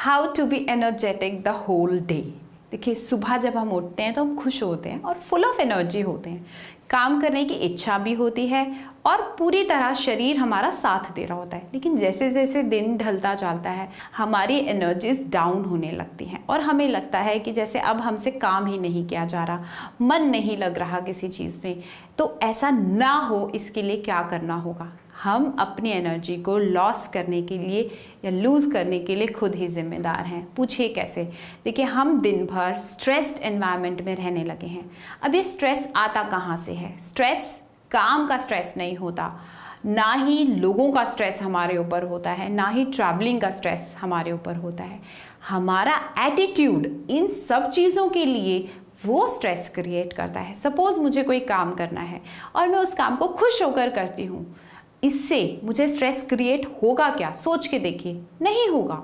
How to be energetic the whole day. देखिए, सुबह जब हम उठते हैं तो हम खुश होते हैं और फुल ऑफ एनर्जी होते हैं, काम करने की इच्छा भी होती है और पूरी तरह शरीर हमारा साथ दे रहा होता है। लेकिन जैसे जैसे दिन ढलता चलता है हमारी एनर्जीज डाउन होने लगती हैं और हमें लगता है कि जैसे अब हमसे काम ही नहीं किया जा रहा, मन नहीं लग रहा किसी चीज़ में। तो ऐसा ना हो इसके लिए क्या करना होगा? हम अपनी एनर्जी को लॉस करने के लिए या लूज़ करने के लिए खुद ही जिम्मेदार हैं। पूछिए कैसे? देखिए, हम दिन भर स्ट्रेस्ड एनवायरनमेंट में रहने लगे हैं। अब ये स्ट्रेस आता कहाँ से है? स्ट्रेस काम का स्ट्रेस नहीं होता, ना ही लोगों का स्ट्रेस हमारे ऊपर होता है, ना ही ट्रैवलिंग का स्ट्रेस हमारे ऊपर होता है। हमारा एटीट्यूड इन सब चीज़ों के लिए वो स्ट्रेस क्रिएट करता है। सपोज़ मुझे कोई काम करना है और मैं उस काम को खुश होकर करती हूँ, इससे मुझे स्ट्रेस क्रिएट होगा क्या? सोच के देखिए, नहीं होगा,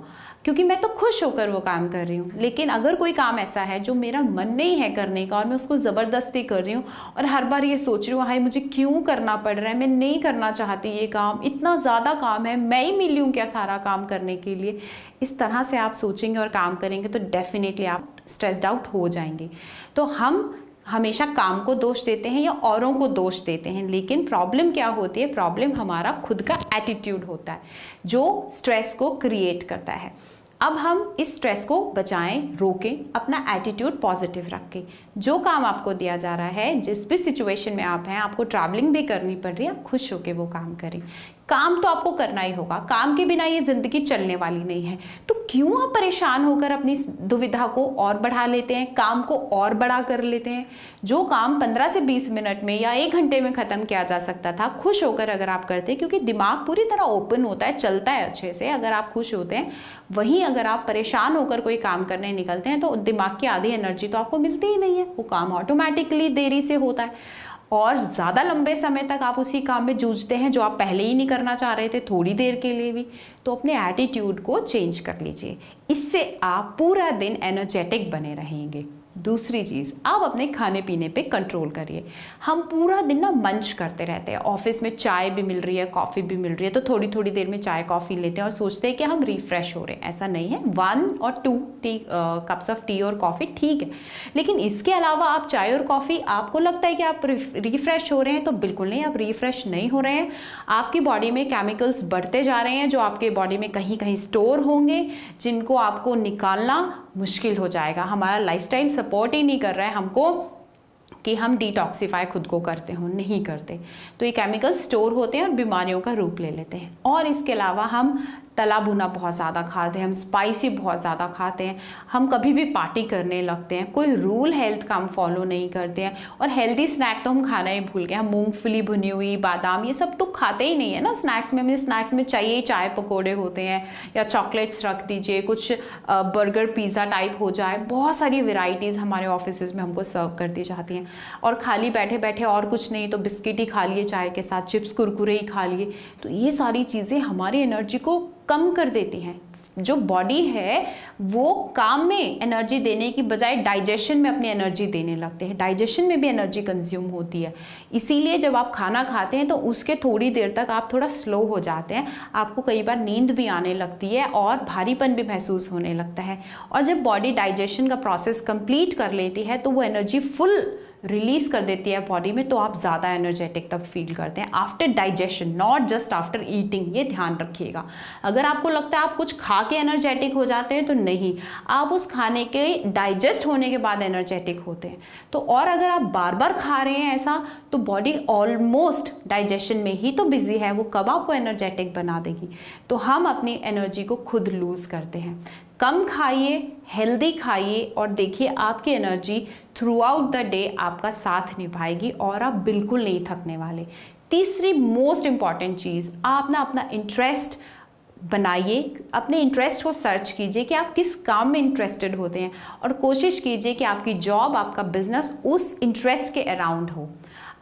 क्योंकि मैं तो खुश होकर वो काम कर रही हूँ। लेकिन अगर कोई काम ऐसा है जो मेरा मन नहीं है करने का और मैं उसको ज़बरदस्ती कर रही हूँ और हर बार ये सोच रही हूँ हाय मुझे क्यों करना पड़ रहा है, मैं नहीं करना चाहती ये काम, इतना ज़्यादा काम है, मैं ही मिली हूँ क्या सारा काम करने के लिए, इस तरह से आप सोचेंगे और काम करेंगे तो डेफिनेटली आप स्ट्रेस्ड आउट हो जाएंगे। तो हम हमेशा काम को दोष देते हैं या औरों को दोष देते हैं, लेकिन प्रॉब्लम क्या होती है? प्रॉब्लम हमारा खुद का एटीट्यूड होता है जो स्ट्रेस को क्रिएट करता है। अब हम इस स्ट्रेस को बचाएं, रोकें, अपना एटीट्यूड पॉजिटिव रखें। जो काम आपको दिया जा रहा है, जिस भी सिचुएशन में आप हैं, आपको ट्रैवलिंग भी करनी पड़ रही है, आप खुश होकर वो काम करें। काम तो आपको करना ही होगा, काम के बिना ये ज़िंदगी चलने वाली नहीं है। तो क्यों आप परेशान होकर अपनी दुविधा को और बढ़ा लेते हैं, काम को और बड़ा कर लेते हैं? जो काम 15 से 20 मिनट में या 1 घंटे में ख़त्म किया जा सकता था, खुश होकर अगर आप करते हैं, क्योंकि दिमाग पूरी तरह ओपन होता है, चलता है अच्छे से अगर आप खुश होते हैं। वहीं अगर आप परेशान होकर कोई काम करने निकलते हैं तो दिमाग की आधी एनर्जी तो आपको मिलती ही नहीं है, वो काम ऑटोमेटिकली देरी से होता है और ज़्यादा लंबे समय तक आप उसी काम में जूझते हैं जो आप पहले ही नहीं करना चाह रहे थे, थोड़ी देर के लिए भी। तो अपने एटीट्यूड को चेंज कर लीजिए, इससे आप पूरा दिन एनर्जेटिक बने रहेंगे। दूसरी चीज़, आप अपने खाने पीने पे कंट्रोल करिए। हम पूरा दिन ना मंच करते रहते हैं, ऑफिस में चाय भी मिल रही है, कॉफ़ी भी मिल रही है, तो थोड़ी थोड़ी देर में चाय कॉफ़ी लेते हैं और सोचते हैं कि हम रिफ़्रेश हो रहे हैं। ऐसा नहीं है, 1 और 2 कप्स ऑफ टी और कॉफ़ी ठीक है, लेकिन इसके अलावा आप चाय और कॉफ़ी, आपको लगता है कि आप रिफ़्रेश हो रहे हैं, तो बिल्कुल नहीं, आप रिफ़्रेश नहीं हो रहे हैं। आपकी बॉडी में केमिकल्स बढ़ते जा रहे हैं जो आपके बॉडी में कहीं कहीं स्टोर होंगे, जिनको आपको निकालना मुश्किल हो जाएगा। हमारा लाइफस्टाइल सपोर्ट ही नहीं कर रहा है हमको कि हम डिटॉक्सिफाई खुद को करते हो, नहीं करते। तो ये केमिकल स्टोर होते हैं और बीमारियों का रूप ले लेते हैं। और इसके अलावा हम तला भुना बहुत ज़्यादा खाते हैं, हम स्पाइसी बहुत ज़्यादा खाते हैं, हम कभी भी पार्टी करने लगते हैं, कोई रूल हेल्थ का हम फॉलो नहीं करते हैं और हेल्दी स्नैक तो हम खाना ही भूल गए। हम मूंगफली भुनी हुई, बादाम, ये सब तो खाते ही नहीं है ना स्नैक्स में। हमें स्नैक्स में चाहिए चाय पकौड़े होते हैं या चॉकलेट्स रख दीजिए, कुछ बर्गर पिज़्ज़ा टाइप हो जाए, बहुत सारी वेराइटीज़ हमारे ऑफिस में हमको सर्व कर दी जाती हैं। और खाली बैठे बैठे और कुछ नहीं तो बिस्किट ही खा लिए चाय के साथ, चिप्स कुरकुरे ही खा लिए। तो ये सारी चीज़ें हमारी एनर्जी को कम कर देती हैं। जो बॉडी है वो काम में एनर्जी देने की बजाय डाइजेशन में अपनी एनर्जी देने लगते हैं। डाइजेशन में भी एनर्जी कंज्यूम होती है, इसीलिए जब आप खाना खाते हैं तो उसके थोड़ी देर तक आप थोड़ा स्लो हो जाते हैं, आपको कई बार नींद भी आने लगती है और भारीपन भी महसूस होने लगता है। और जब बॉडी डाइजेशन का प्रोसेस कंप्लीट कर लेती है तो वो एनर्जी फुल रिलीज कर देती है बॉडी में, तो आप ज़्यादा एनर्जेटिक तब फील करते हैं after digestion, not just after eating. ये ध्यान रखिएगा। अगर आपको लगता है आप कुछ खा के एनर्जेटिक हो जाते हैं तो नहीं, आप उस खाने के डाइजेस्ट होने के बाद एनर्जेटिक होते हैं। तो और अगर आप बार बार खा रहे हैं ऐसा, तो बॉडी ऑलमोस्ट डाइजेशन में ही तो बिजी है, वो कब आपको एनर्जेटिक बना देगी। तो हम अपनी एनर्जी को खुद लूज करते हैं। कम खाइए, हेल्दी खाइए और देखिए आपकी energy through out the day आपका साथ निभाएगी और आप बिल्कुल नहीं थकने वाले। तीसरी मोस्ट इंपॉर्टेंट चीज़, आप ना अपना इंटरेस्ट बनाइए, अपने इंटरेस्ट को सर्च कीजिए कि आप किस काम में इंटरेस्टेड होते हैं और कोशिश कीजिए कि आपकी जॉब, आपका बिजनेस उस इंटरेस्ट के अराउंड हो।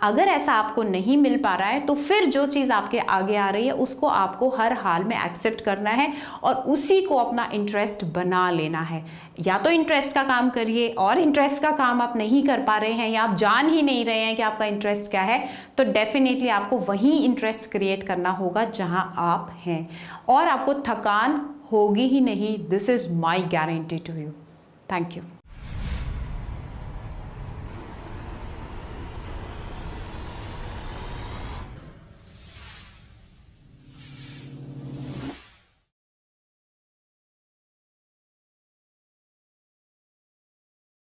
अगर ऐसा आपको नहीं मिल पा रहा है तो फिर जो चीज़ आपके आगे आ रही है उसको आपको हर हाल में एक्सेप्ट करना है और उसी को अपना इंटरेस्ट बना लेना है। या तो इंटरेस्ट का काम करिए और इंटरेस्ट का काम आप नहीं कर पा रहे हैं या आप जान ही नहीं रहे हैं कि आपका इंटरेस्ट क्या है, तो डेफिनेटली आपको वही इंटरेस्ट क्रिएट करना होगा जहां आप हैं और आपको थकान होगी ही नहीं, this is my guarantee to you. Thank you.